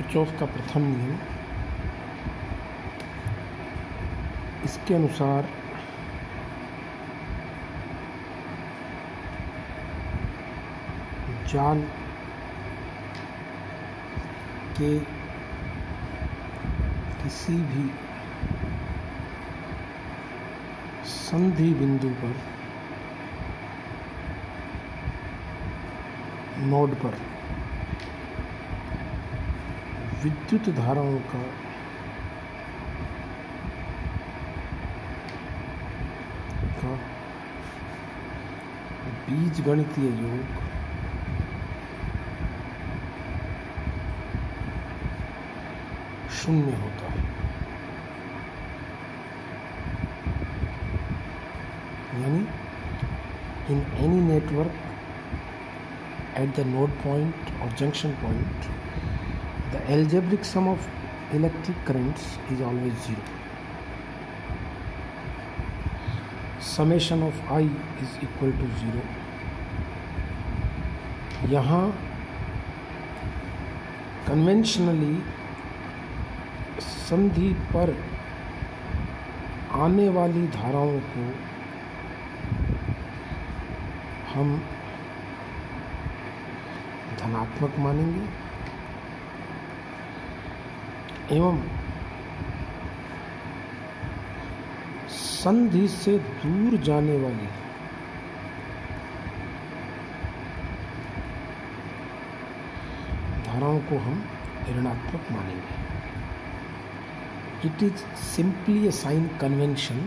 Kirchhoff का प्रथम नियम, इसके अनुसार जाल के किसी भी संधि बिंदु पर नोड पर विद्युत धाराओं का बीजगणितीय योग शून्य होता है। यानी in any network at the node point or junction point, the algebraic sum of electric currents is always zero. Summation of I is equal to zero. यहाँ conventionally संधि पर आने वाली धाराओं को हम धनात्मक मानेंगे एवं संधि से दूर जाने वाली धाराओं को हम ऋणात्मक मानेंगे। It is simply a sign convention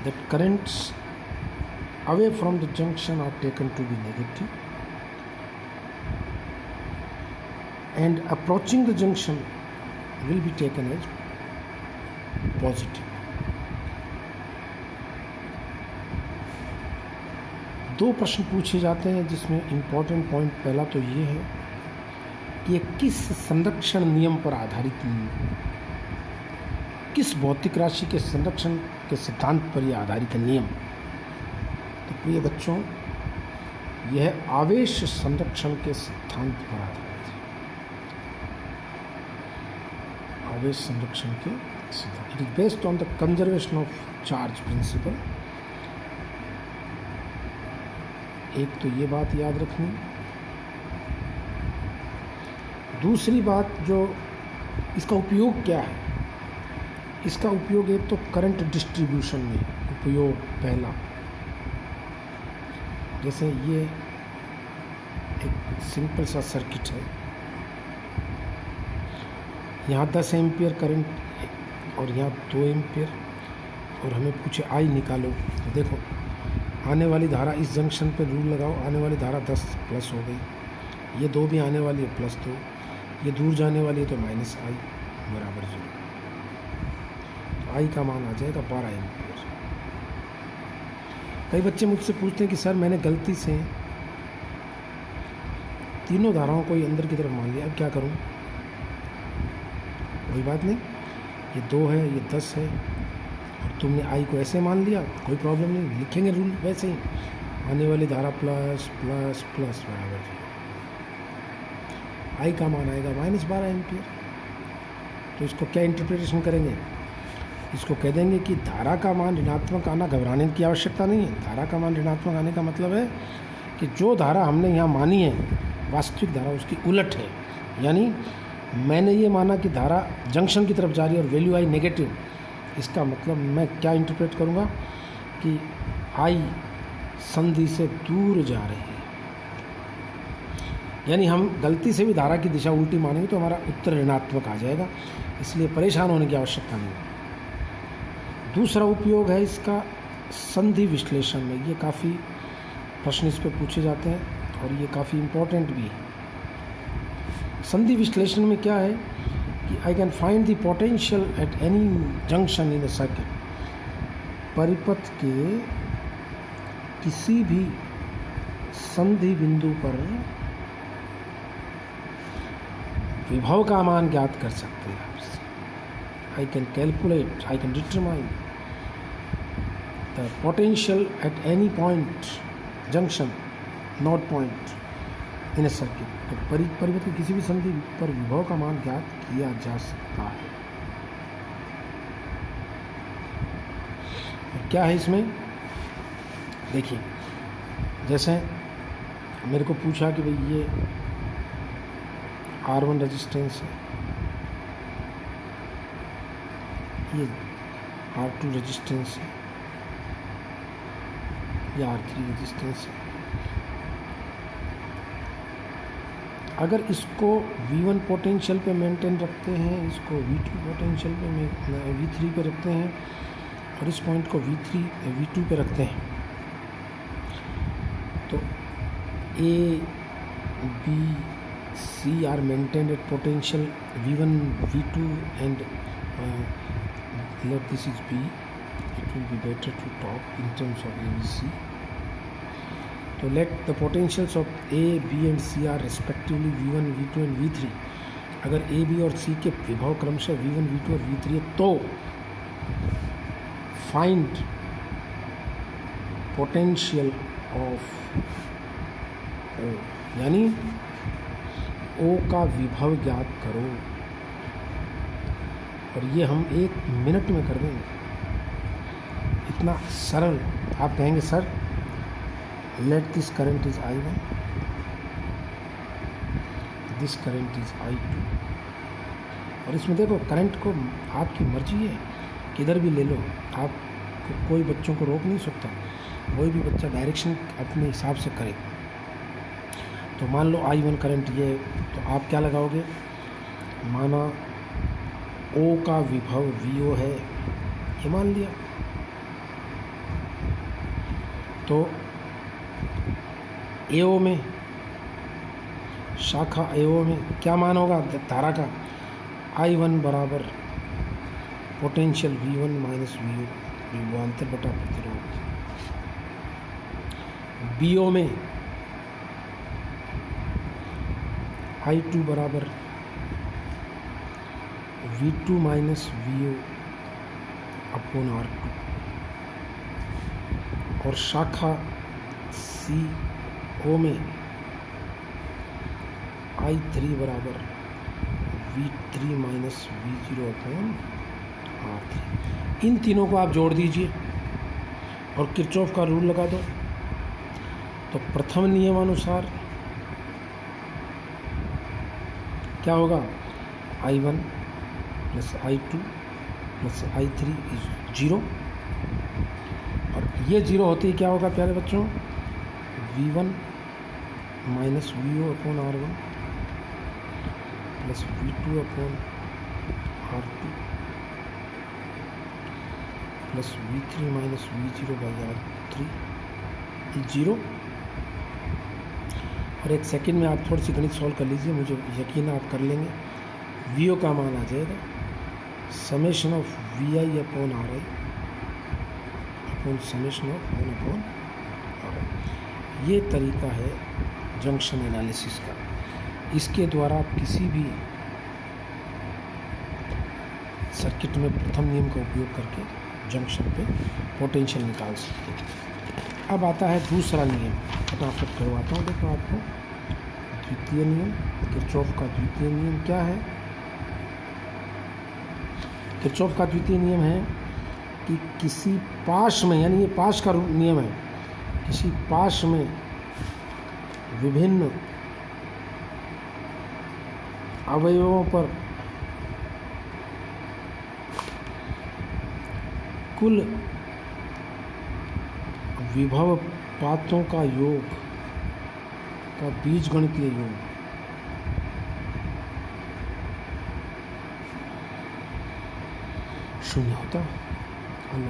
that currents away from the junction are taken to be negative and approaching the junction will be taken as positive. दो प्रश्न पूछे जाते हैं जिसमें इम्पोर्टेंट पॉइंट पहला तो ये है कि ये किस संरक्षण नियम पर आधारित नियम, किस भौतिक राशि के संरक्षण के सिद्धांत पर यह आधारित है नियम। तो प्रिय बच्चों, यह आवेश संरक्षण के सिद्धांत पर आधारित है। आवेश संरक्षण के सिद्धांत, it is based on the conservation of charge principle. एक तो ये बात याद रखनी। दूसरी बात, जो इसका उपयोग क्या है, इसका उपयोग एक तो करंट डिस्ट्रीब्यूशन में उपयोग पहला, जैसे ये एक सिंपल सा सर्किट है, यहाँ 10 एम्पियर करंट और यहाँ 2 एम्पियर, और हमें पूछे आई निकालो। तो देखो, आने वाली धारा इस जंक्शन पे रूल लगाओ, आने वाली धारा 10 प्लस हो गई, ये 2 भी आने वाली है +2, ये दूर जाने वाली है तो -I बराबर 0। तो आई का मान आ जाएगा 12 एम्पियर। कई बच्चे मुझसे पूछते हैं कि सर मैंने गलती से तीनों धाराओं को ही अंदर की तरफ मान लिया, अब क्या करूं? कोई बात नहीं, ये 2 है, ये 10 है, और तुमने आई को ऐसे मान लिया, कोई प्रॉब्लम नहीं, लिखेंगे रूल वैसे ही, आने वाली धारा प्लस प्लस प्लस बराबर 0। आई का मान आएगा -12 एम्पियर। तो इसको क्या इंटरप्रिटेशन करेंगे? इसको कह देंगे कि धारा का मान ऋणात्मक आना घबराने की आवश्यकता नहीं है। धारा का मान ऋणात्मक आने का मतलब है कि जो धारा हमने यहाँ मानी है वास्तविक धारा उसकी उलट है। यानी मैंने ये माना कि धारा जंक्शन की तरफ जा रही है और वैल्यू आई नेगेटिव, इसका मतलब मैं क्या इंटरप्रेट करूँगा कि आई संधि से दूर जा रही है। यानी हम गलती से भी धारा की दिशा उल्टी मानेंगे तो हमारा उत्तर ऋणात्मक आ जाएगा, इसलिए परेशान होने की आवश्यकता नहीं है। दूसरा उपयोग है इसका संधि विश्लेषण में। ये काफ़ी प्रश्न इस पर पूछे जाते हैं और ये काफ़ी इम्पोर्टेंट भी है। संधि विश्लेषण में क्या है कि I can find the potential at any junction in the circuit. परिपथ के किसी भी संधि बिंदु पर विभव का मान ज्ञात कर सकते हैं। I can calculate, I can determine the potential at any point, junction, node point, in circuit. तो परिवर्तित किसी भी संधि पर विभव का मान ज्ञात किया जा सकता है। क्या है इसमें, देखिए जैसे मेरे को पूछा कि भाई ये R1 रेजिस्टेंस है, ये R2 रेजिस्टेंस है, या R3 रेजिस्टेंस है। अगर इसको V1 पोटेंशियल पे मेंटेन रखते हैं, इसको V2 पोटेंशियल पे V3 पे रखते हैं, और इस पॉइंट को V2 पे रखते हैं, तो A, B, C are maintained at potential V1, V2 and let this is B. It will be better to talk in terms of ABC. So let the potentials of A, B and C are respectively V1, V2 and V3. अगर A, B और C के विभव क्रमशः V1, V2 और V3 है, तो find potential of O, यानी O का विभव ज्ञात करो। और ये हम 1 मिनट में कर देंगे, इतना सरल। आप कहेंगे sir let this current is I1, this current is I2, और इसमें देखो करंट को आपकी मर्जी है, किधर भी ले लो, आप कोई बच्चों को रोक नहीं सकता, कोई भी बच्चा डायरेक्शन अपने हिसाब से करे। तो मान लो I1 करंट ये, तो आप क्या लगाओगे, माना O का विभव VO है, ये मान लिया, तो AO में, शाखा AO में क्या मान होगा धारा का, I1 बराबर पोटेंशियल V1 माइनस VO, विभवांतर बटा प्रतिरोध। BO में I2 बराबर V2 minus VO upon R2, और शाखा CO में I3 बराबर V3 minus V0 upon R3। इन तीनों को आप जोड़ दीजिए और किरचॉफ का रूल लगा दो। तो प्रथम नियमानुसार क्या होगा, I1 plus I2 plus I3 is 0, और ये 0 होते ही क्या होगा प्यारे बच्चों, V1 minus VO upon R1 plus V2 upon R2 plus V3 minus V0 by R3 is 0। और 1 सेकेंड में आप थोड़ी सी गणित सॉल्व कर लीजिए, मुझे यकीन है आप कर लेंगे। VO का मान आ जाएगा summation of VI upon RI upon summation of 1 upon RI। ये तरीका है जंक्शन एनालिसिस का। इसके द्वारा आप किसी भी सर्किट में प्रथम नियम का उपयोग करके जंक्शन पे पोटेंशियल निकाल सकते हैं। अब आता है दूसरा नियम, फटाफट करवाता हूँ। देखो आपको द्वितीय नियम, किरचॉफ का द्वितीय नियम क्या है। किरचॉफ का द्वितीय नियम है कि किसी पाश में, यानी ये पाश का नियम है, किसी पाश में विभिन्न अवयवों पर कुल विभव पातों का योग का बीजगणितीय योग शून्य होता है।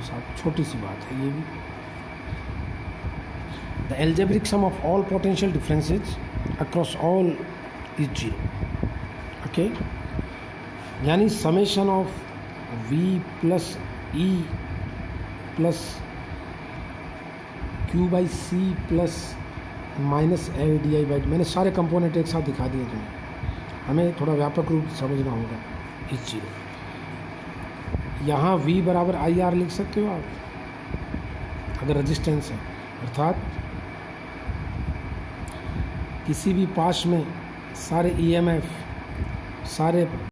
साहब छोटी सी बात है ये भी। The algebraic sum of all potential differences across all is 0। Okay, यानी summation of V plus E plus Q by C plus minus L DI by, मैंने सारे कंपोनेंट एक साथ दिखा दिए तुम्हें, हमें थोड़ा व्यापक रूप समझना होगा इस 0। यहाँ V बराबर IR लिख सकते हो आप अगर रेजिस्टेंस है, अर्थात किसी भी पाश में सारे ईएमएफ, सारे